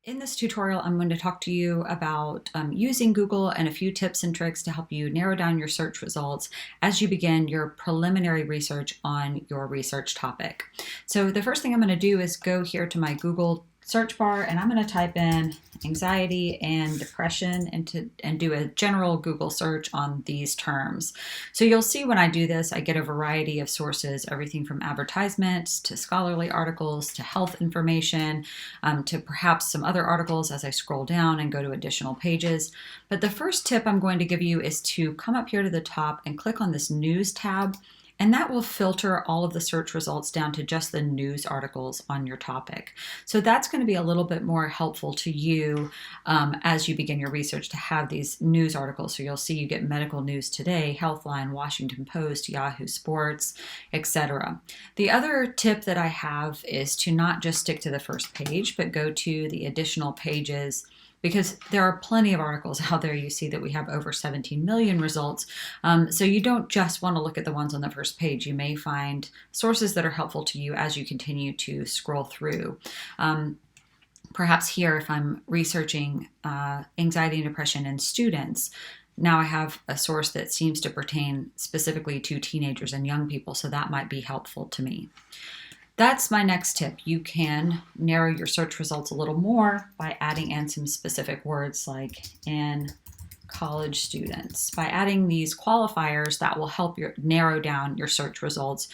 In this tutorial, I'm going to talk to you about using Google and a few tips and tricks to help you narrow down your search results as you begin your preliminary research on your research topic. So the first thing I'm going to do is go here to my Google search bar, and I'm going to type in anxiety and depression and do a general Google search on these terms. So you'll see when I do this, I get a variety of sources, everything from advertisements to scholarly articles to health information, to perhaps some other articles as I scroll down and go to additional pages. But the first tip I'm going to give you is to come up here to the top and click on this news tab, and that will filter all of the search results down to just the news articles on your topic. So that's going to be a little bit more helpful to you as you begin your research to have these news articles. So you'll see you get Medical News Today, Healthline, Washington Post, Yahoo Sports, etc. The other tip that I have is to not just stick to the first page, but go to the additional pages, because there are plenty of articles out there. You see that we have over 17 million results. So you don't just want to look at the ones on the first page. You may find sources that are helpful to you as you continue to scroll through. Perhaps here, if I'm researching anxiety and depression in students, now I have a source that seems to pertain specifically to teenagers and young people, so that might be helpful to me. That's my next tip. You can narrow your search results a little more by adding in some specific words like in college students. By adding these qualifiers, that will help you narrow down your search results.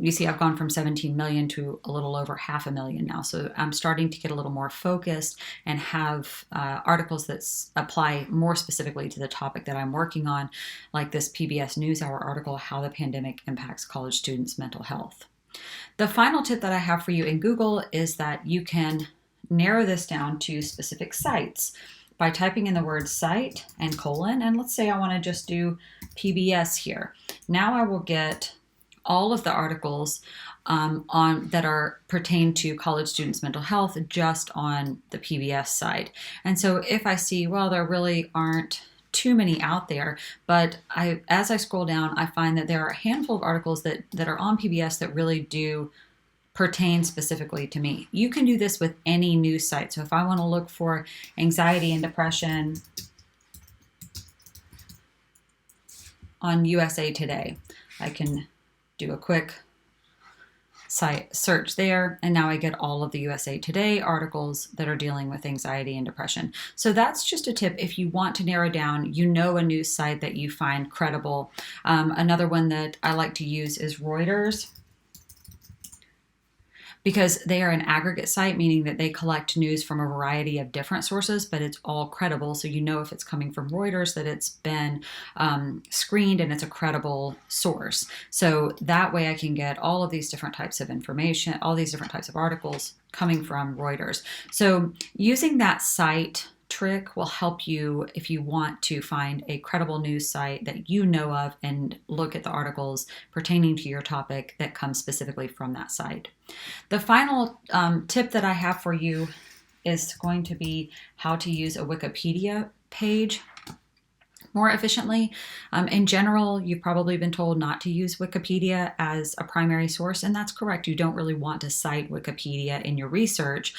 You see I've gone from 17 million to a little over 500,000 now. So I'm starting to get a little more focused and have articles that apply more specifically to the topic that I'm working on, like this PBS NewsHour article, How the Pandemic Impacts College Students' Mental Health. The final tip that I have for you in Google is that you can narrow this down to specific sites by typing in the word site and colon, and let's say I want to just do PBS here. Now I will get all of the articles on that are pertain to college students' mental health just on the PBS site. And so if I see, well, there really aren't too many out there, but as I scroll down, I find that there are a handful of articles that are on PBS that really do pertain specifically to me. You can do this with any news site. So if I want to look for anxiety and depression on USA Today, I can do a quick site search there, and now I get all of the USA Today articles that are dealing with anxiety and depression. So that's just a tip if you want to narrow down, a news site that you find credible. Another one that I like to use is Reuters, because they are an aggregate site, meaning that they collect news from a variety of different sources, but it's all credible. So if it's coming from Reuters, that it's been screened and it's a credible source. So that way I can get all of these different types of information, all these different types of articles coming from Reuters. So using that site trick will help you if you want to find a credible news site that you know of and look at the articles pertaining to your topic that come specifically from that site. The final tip that I have for you is going to be how to use a Wikipedia page more efficiently. In general, you've probably been told not to use Wikipedia as a primary source, and that's correct. You don't really want to cite Wikipedia in your research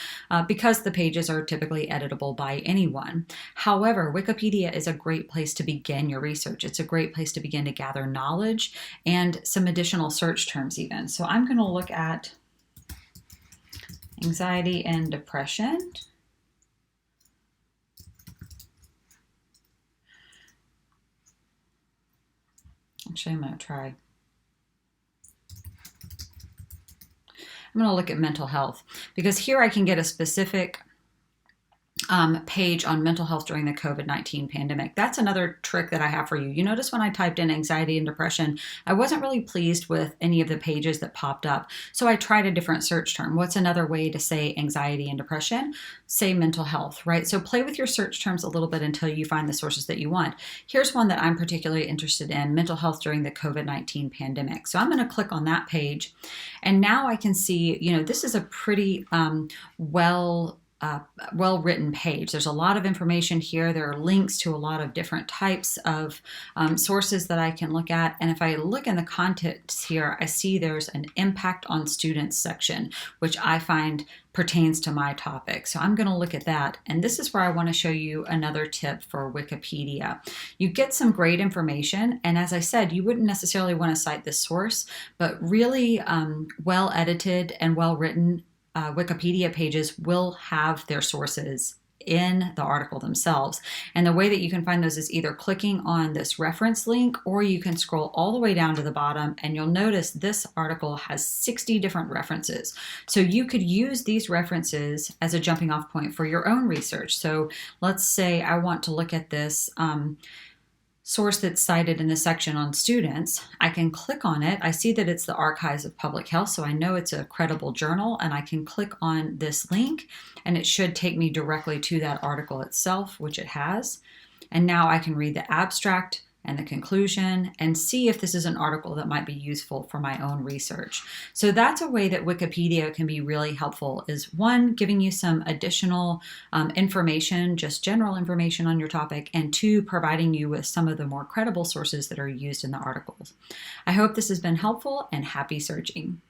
because the pages are typically editable by anyone. However, Wikipedia is a great place to begin your research. It's a great place to begin to gather knowledge and some additional search terms even. So I'm going to look at anxiety and depression. Actually, I'm going to look at mental health, because here I can get a specific page on mental health during the COVID-19 pandemic. That's another trick that I have for you. You notice when I typed in anxiety and depression, I wasn't really pleased with any of the pages that popped up. So I tried a different search term. What's another way to say anxiety and depression? Say mental health, right? So play with your search terms a little bit until you find the sources that you want. Here's one that I'm particularly interested in: mental health during the COVID-19 pandemic. So I'm going to click on that page, and now I can see, this is a pretty well well-written page. There's a lot of information here. There are links to a lot of different types of sources that I can look at. And if I look in the contents here, I see there's an impact on students section, which I find pertains to my topic. So I'm going to look at that. And this is where I want to show you another tip for Wikipedia. You get some great information. And as I said, you wouldn't necessarily want to cite this source, but really well edited and well written Wikipedia pages will have their sources in the article themselves. And the way that you can find those is either clicking on this reference link, or you can scroll all the way down to the bottom and you'll notice this article has 60 different references. So you could use these references as a jumping off point for your own research. So let's say I want to look at this source that's cited in the section on students. I can click on it. I see that it's the Archives of Public Health, so I know it's a credible journal, and I can click on this link and it should take me directly to that article itself, which it has. And now I can read the abstract and the conclusion and see if this is an article that might be useful for my own research. So that's a way that Wikipedia can be really helpful, is one, giving you some additional information, just general information on your topic, and two, providing you with some of the more credible sources that are used in the articles. I hope this has been helpful, and happy searching.